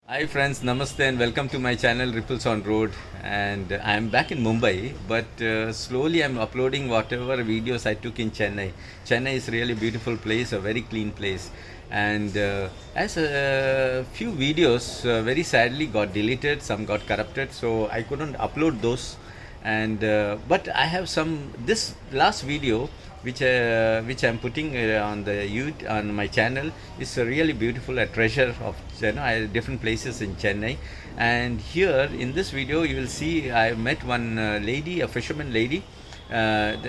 Hi friends, namaste and welcome to my channel Ripples on Road. And I'm back in Mumbai, but slowly I'm uploading whatever videos I took in Chennai. Chennai is really a beautiful place, a very clean place. And as a few videos very sadly got deleted, some got corrupted, so I couldn't upload those. And but I have some this last video which I'm putting on the on my channel is a really beautiful, a treasure of different places in Chennai. And here in this video you will see I met one lady, a fisherman lady.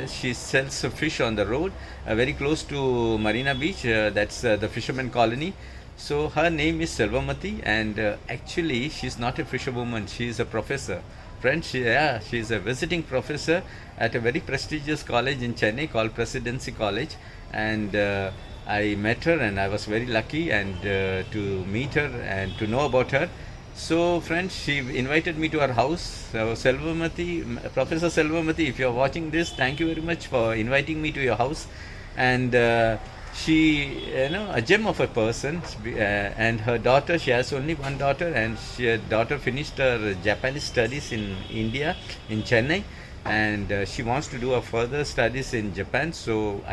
She sells fish on the road, very close to Marina Beach. That's the fisherman colony. So her name is Selvamati, and actually she's not a fisherwoman. She is a professor. Friends, she's a visiting professor at a very prestigious college in Chennai called Presidency College. And I met her, and I was very lucky and to meet her and to know about her. So, friends, she invited me to her house. So, Selvamati, Professor Selvamati, if you're watching this, thank you very much for inviting me to your house. And she, a gem of a person. And her daughter, she has only one daughter, and her daughter finished her Japanese studies in India, in Chennai. And she wants to do her further studies in Japan. So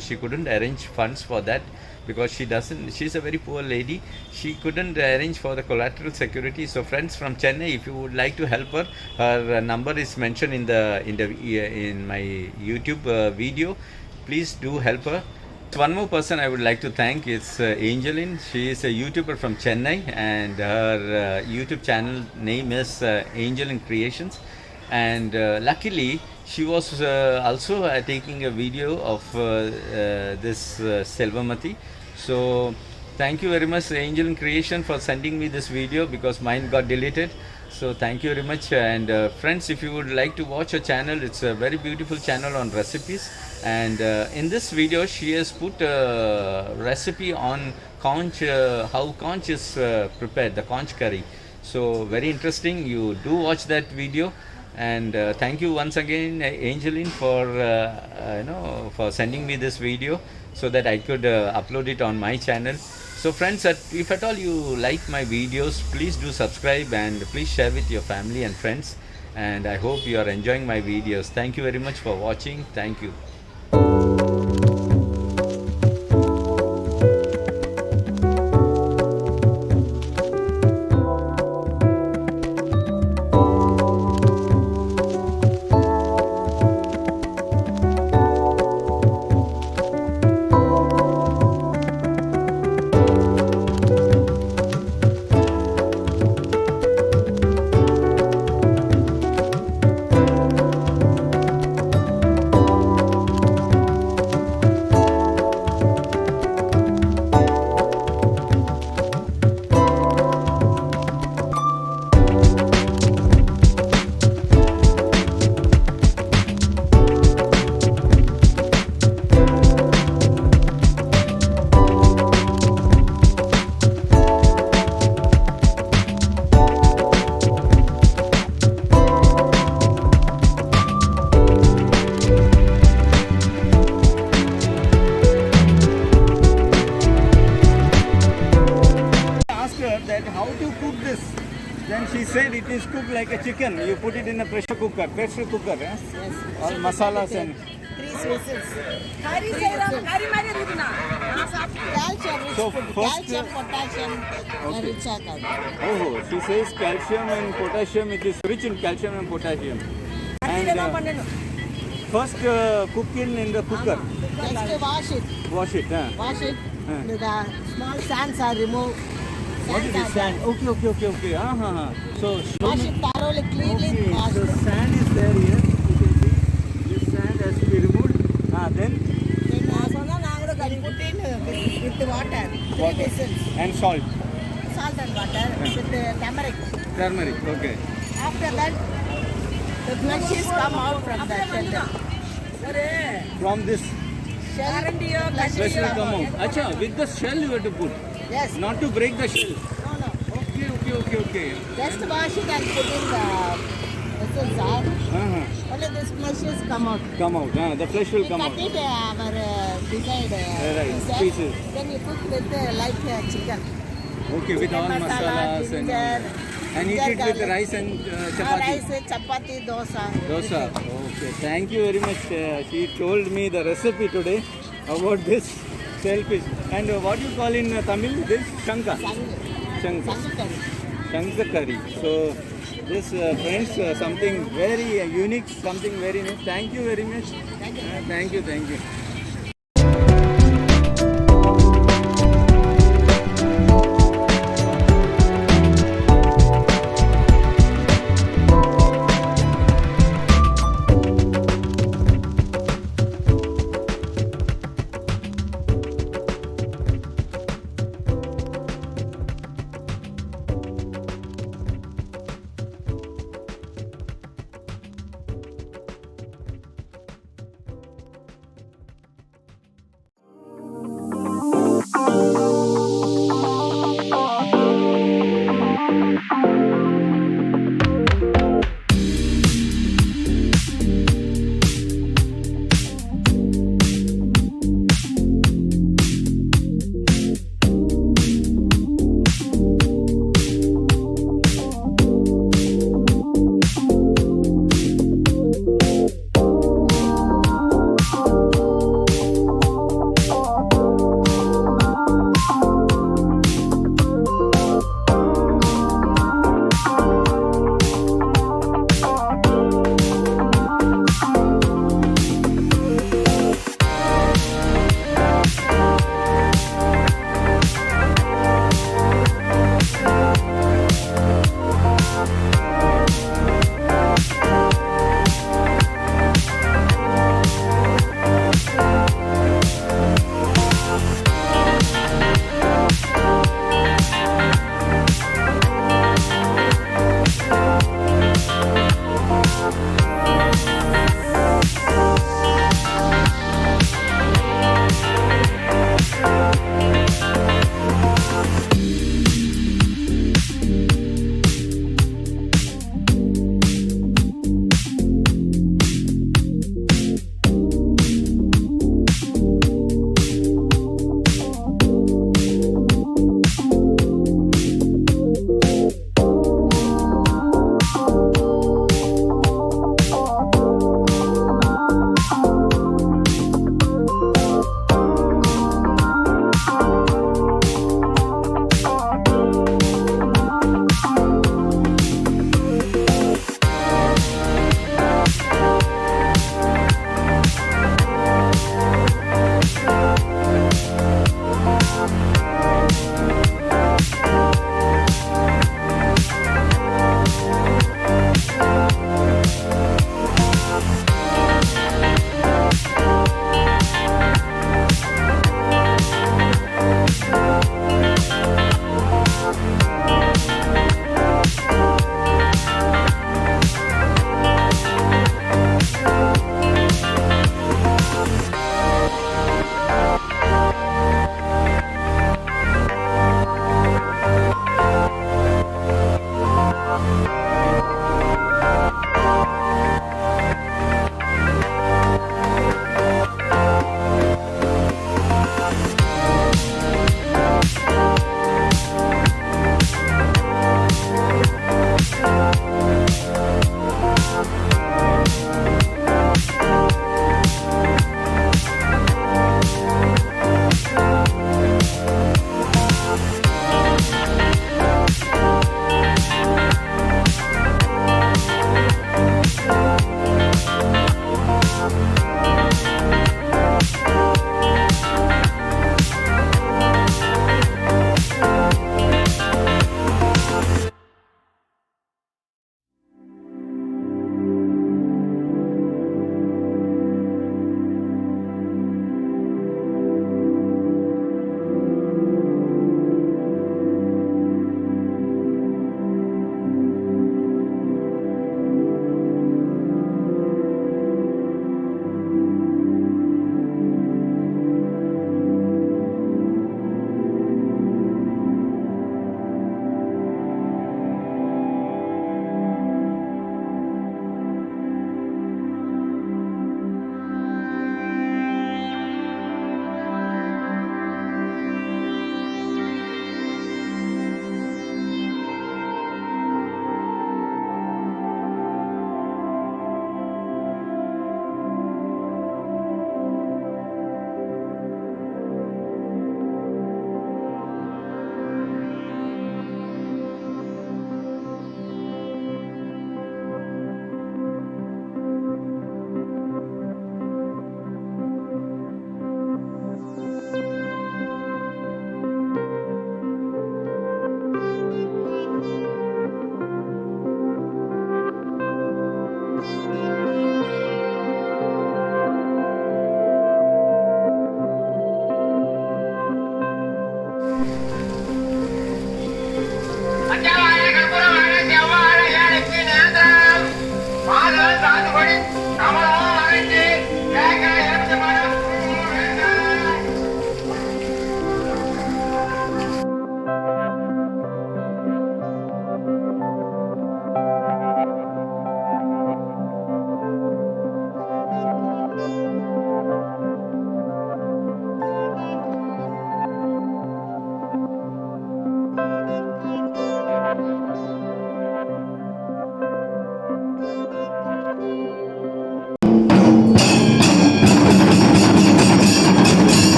she couldn't arrange funds for that because she's a very poor lady. She couldn't arrange for the collateral security. So friends from Chennai, if you would like to help her, her number is mentioned in my YouTube video. Please do help her. One more person I would like to thank is Angeline. She is a YouTuber from Chennai, and her YouTube channel name is Angeline Creations. And luckily she was also taking a video of this Selvamati. So thank you very much, Angel in Creation, for sending me this video because mine got deleted. So thank you very much. And friends, if you would like to watch her channel, it's a very beautiful channel on recipes. And in this video she has put a recipe on conch, how conch is prepared, the conch curry. So very interesting. You do watch that video. And thank you once again, Angeline, for sending me this video so that I could upload it on my channel. So friends, if at all you like my videos, please do subscribe and please share with your family and friends. And I hope you are enjoying my videos. Thank you very much for watching. Thank you. Then she said it is cooked like a chicken. You put it in a pressure cooker, eh? Yes. All masalas and... 3 whistles. So first... Calcium, potassium, rich Oh, she says calcium and potassium. It is rich in calcium and potassium. And first cook in the cooker. Just wash it. Wash it, huh? Wash it. The small sands are removed. What is this sand? Okay. So wash it thoroughly, cleanly. Okay, Wash so it. sand is there here. You can see this sand has to be removed. Then Put in with water. 3 whistles. And salt. Salt and water with turmeric. Turmeric, okay. After that, the flesh come out from the shell. From this Shell. flesh will come out. Acha, with the shell you have to put. Yes. Not to break the shell. No. Okay. Just wash it and put in the vessels. Only this flesh come out. Come out. The flesh will come out. Cut it our beside Right, pieces. Then you cook with like chicken. Okay, with all Chicken masala, masalas and all ginger, that. And eat ginger it with garlic. rice and chapati. Rice, chapati, dosa. Dosa. Okay, thank you very much. She told me the recipe today about this shellfish. And what you call in Tamil? This shanka. Shanka. Shanka curry. So this friends, something very unique, something very new. Thank you very much. Thank you.